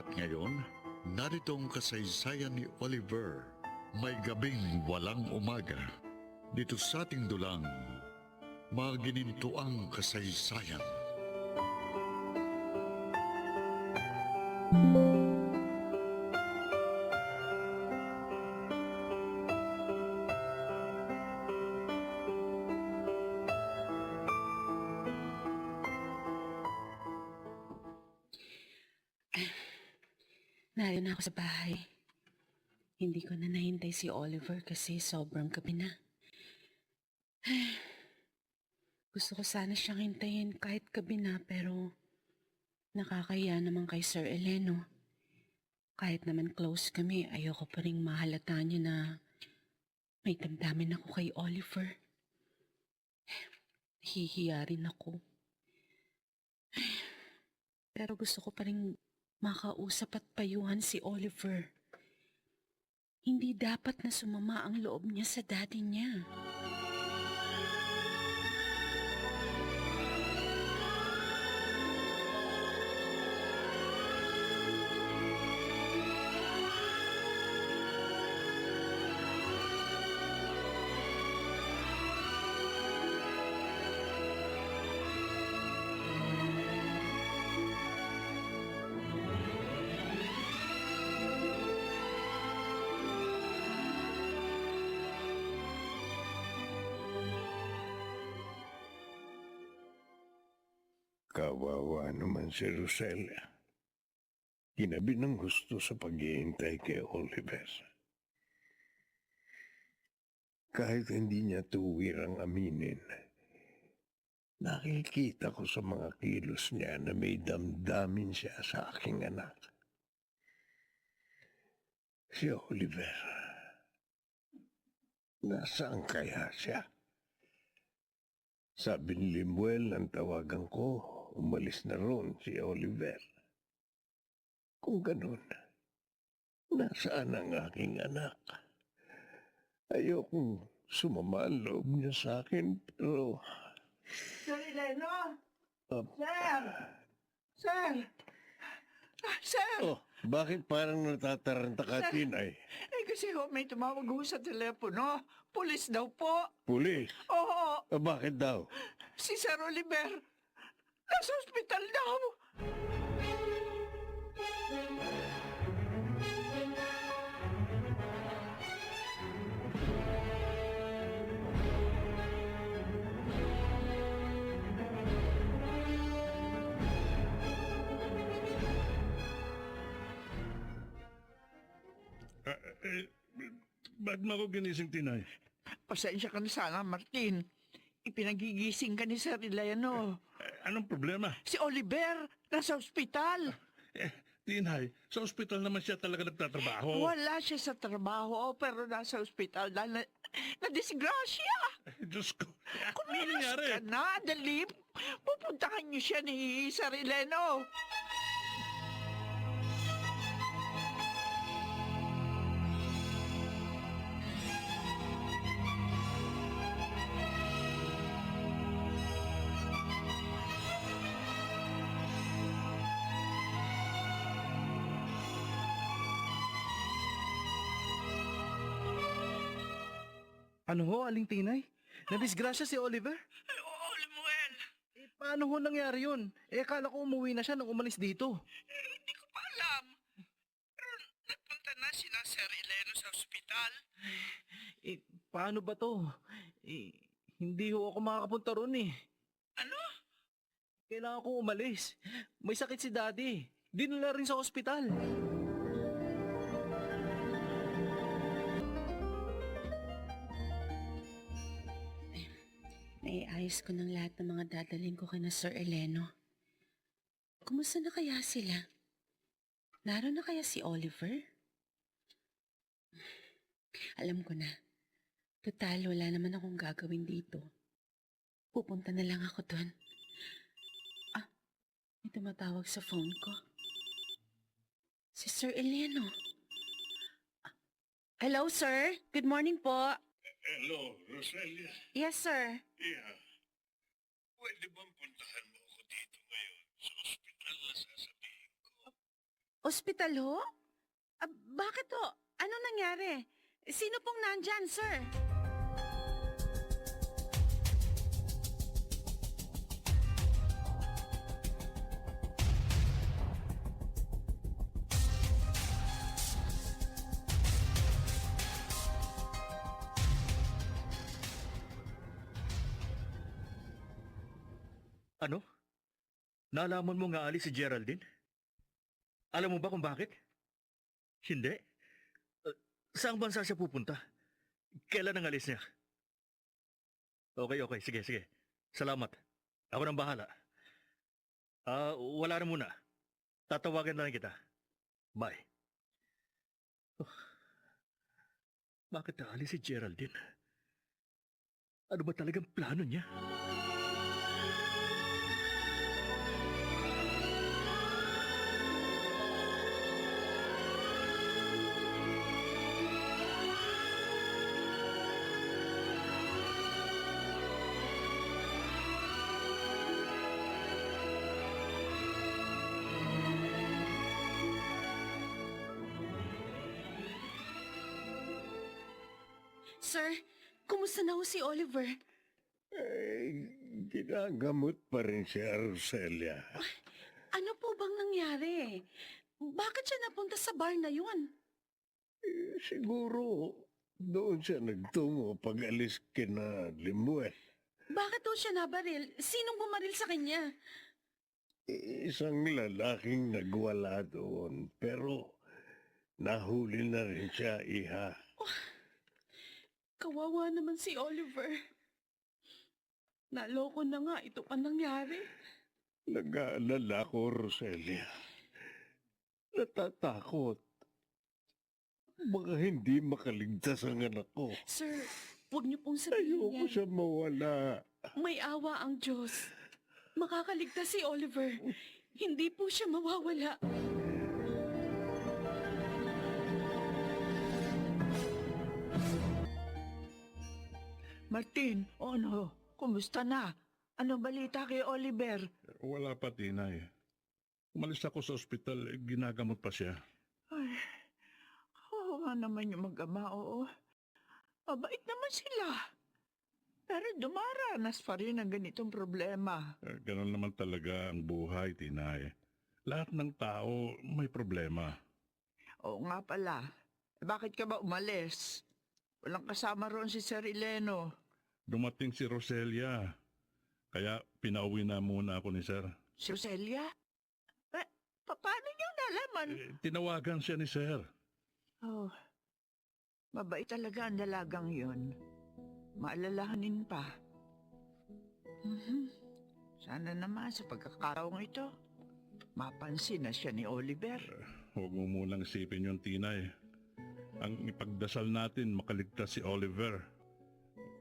At ngayon, narito ang kasaysayan ni Oliver. May gabing walang umaga. Dito sa ating dulang, maginintuang kasaysayan. Narito na ako sa bahay. Hindi ko na nahintay si Oliver kasi sobrang gabi na. Gusto ko sana siyang hintayin kahit gabi na pero nakakahiya naman kay Sir Eleno. Kahit naman close kami, ayoko pa rin mahalata niya na may damdamin ako kay Oliver. Hihiya rin ako. Pero gusto ko pa rin makausap at payuhan si Oliver. Hindi dapat na sumama ang loob niya sa daddy niya. Kawawa naman si Rosella. Ginabi ng gusto sa paghihintay kay Oliver. Kahit hindi niya tuwirang aminin, nakikita ko sa mga kilos niya na may damdamin siya sa aking anak. Si Oliver, nasaan kaya siya? Sabi ni Limuel ang tawagan ko, umalis na roon si Oliver. Kung ganun, nasaan ang aking anak? Ayokong sumama ang loob niya sa akin, pero... Sir Eleno! Uh, Sir! Sir! Sir! oh, bakit parang natataranta ka, Tinay? Kasi may tumawag ho sa telepono. Pulis daw po. Pulis? Oo, Bakit daw? si Sir Oliver. Nasa ospital daw. Ba't mo ako ginising, Tinay? Pasensya ka na sana, Martin. Ipinagigising ka ni Sir Eleno. Anong problema? Si Oliver, nasa ospital. Tinay, sa ospital naman siya talaga nagtatrabaho. Wala siya sa trabaho, pero nasa ospital dahil na-disgrasya. Diyos ko. Ano Kumilos nangyari? ka na, dali. Pupuntahan niyo siya ni Sir Eleno. Ano ho, Aling Tinay? Nadisgrasya si Oliver? Oo, Lemuel. Paano ho nangyari yun? Akala ko umuwi na siya nung umalis dito. Hindi ko pa alam. Pero nagpunta na sina Sir Eleno sa ospital. Paano ba to? Hindi ho ako makakapunta ron eh. Ano? Kailangan ko umalis. May sakit si Daddy. Dinala rin sa ospital. Naiayos ko ng lahat ng mga dadaling ko kina Sir Eleno. Kumusta na kaya sila? Naroon na kaya si Oliver? Alam ko na. Total, wala naman akong gagawin dito. Pupunta na lang ako doon. May tumatawag sa phone ko. Si Sir Eleno. Hello, sir. Good morning po. Hello, Roselia. Yes, sir. Yeah. Pwede bang puntahan mo ako dito ngayon sa ospital na sasabihin ko? O Ospital ho? Bakit ho? Ano nangyari? Sino pong nandyan, sir? Ano? Nalaman mo nga alis si Geraldine? Alam mo ba kung bakit? Hindi. Saang bansa siya pupunta? Kailan ang alis niya? Okay, sige, sige. Salamat. Ako nang bahala. Wala na muna. Tatawagan na lang kita. Bye. Oh, bakit naalis si Geraldine? Ano ba talagang plano niya? Sir, kumusta na ho si Oliver? Ginagamot pa rin siya, Roselia. Ano po bang nangyari? Bakit siya napunta sa bar na yun? Siguro, doon siya nagtungo pag alis kina Limuel. Bakit ho siya nabaril? Sinong bumaril sa kanya? Isang lalaking nagwala doon, pero nahuli na rin siya, iha. Kawawa naman si Oliver. Naloko na nga, ito pa nangyari. Nag-aalala ko, Roselia. Natatakot. Baka hindi makaligtas ang anak ko. Sir, huwag niyo pong sabihin Ayoko yan. siya mawala. May awa ang Diyos. Makakaligtas si Oliver. Hindi po siya mawawala. Martin, ano? Kumusta na? Ano balita kay Oliver? Wala pa, Tinay. Umalis ako sa ospital, ginagamot pa siya. Ay, kawawa naman yung mag-ama, oo. Mabait naman sila. Pero dumaranas pa rin ang ganitong problema. Ganon naman talaga ang buhay, Tinay. Lahat ng tao may problema. Oo nga pala. Bakit ka ba umalis? Walang kasama roon si Sir Ileno. Dumating si Roselia. Kaya pinauwi na muna ako ni Sir. Si Roselia? Paano niyo nalaman? Tinawagan siya ni Sir. Oh, mabait talaga ang dalagang yun. Maalalahanin pa. Sana naman sa pagkakataong ito, mapansin na siya ni Oliver. Huwag mo munang isipin yung Tinay. Ang ipagdasal natin makaligtas si Oliver.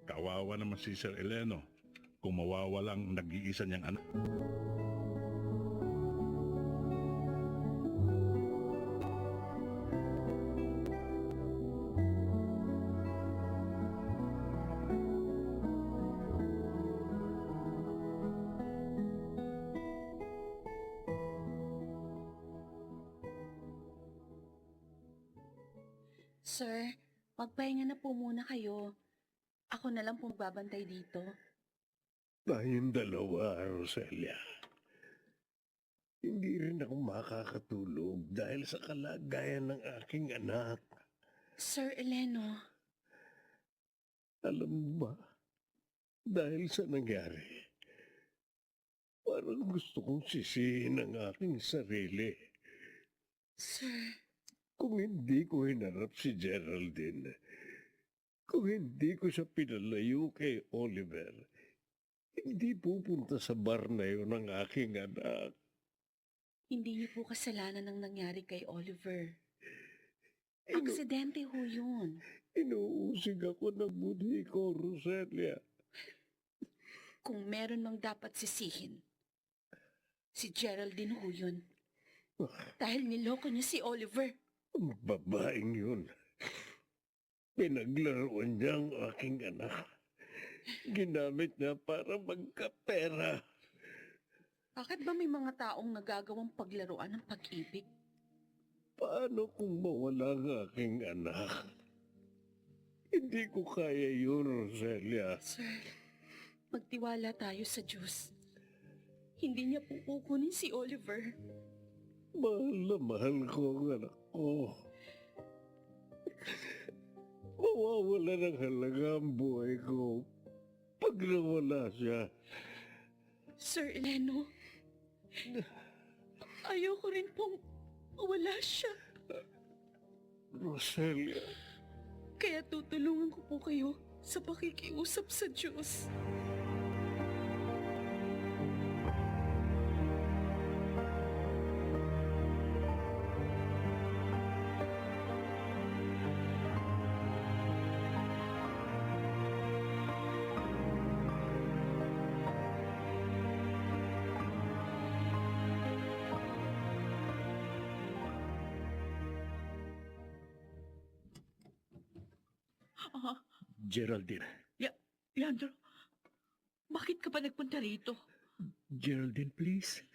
Kawawa naman si Sir Eleno kung mawawalang nag-iisa niyang anak. Sir, magpahinga na po muna kayo. Ako na lang pong babantay dito. Tayong dalawa, Roselia. Hindi rin ako makakatulog dahil sa kalagayan ng aking anak. Sir Eleno, Alam mo ba, dahil sa nangyari, parang gusto kong sisihin ang aking sarili. sir, Kung hindi ko hinarap si Geraldine, kung hindi ko siya pinalayo kay Oliver, hindi pupunta sa bar na yun ang aking anak. hindi niyo po kasalanan ang nangyari kay Oliver. Aksidente ho yun. Inuusig ako ng budhi ko, Roselia. Kung meron mang dapat sisihin, si Geraldine ho yun. Dahil niloko niya si Oliver. Ang babaeng yun. Pinaglaruan niya ang aking anak. Ginamit niya para magkapera. Bakit ba may mga taong nagagawang paglaruan ng pag-ibig? Paano kung mawala ang aking anak? Hindi ko kaya yun, Roselia. Sir, magtiwala tayo sa Diyos. Hindi niya po kukunin si Oliver. Mahal na mahal ko ang anak ko. Mawawala ng halaga ang buhay ko pag nawala siya. Sir Eleno, ayoko rin pong mawala siya. Roselia, Kaya tutulungan ko po kayo sa pakikiusap sa Diyos. Ah, Geraldine. Leandro, bakit ka pa nagpunta rito? Geraldine, please.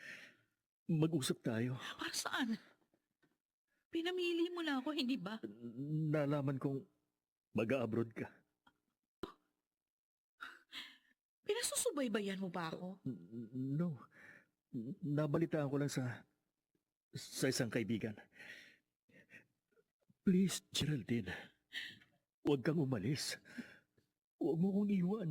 Mag-usap tayo. Para saan? Pinamili mo na ako, hindi ba? Nalaman kong mag-abroad ka. Pinasusubaybayan mo ba ako? No. Nabalitaan ko lang sa isang kaibigan. Please, Geraldine. Huwag kang umalis. Huwag mo kong iwan.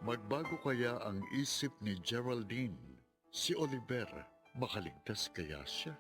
Magbago kaya ang isip ni Geraldine? Si Oliver, makaligtas kaya siya?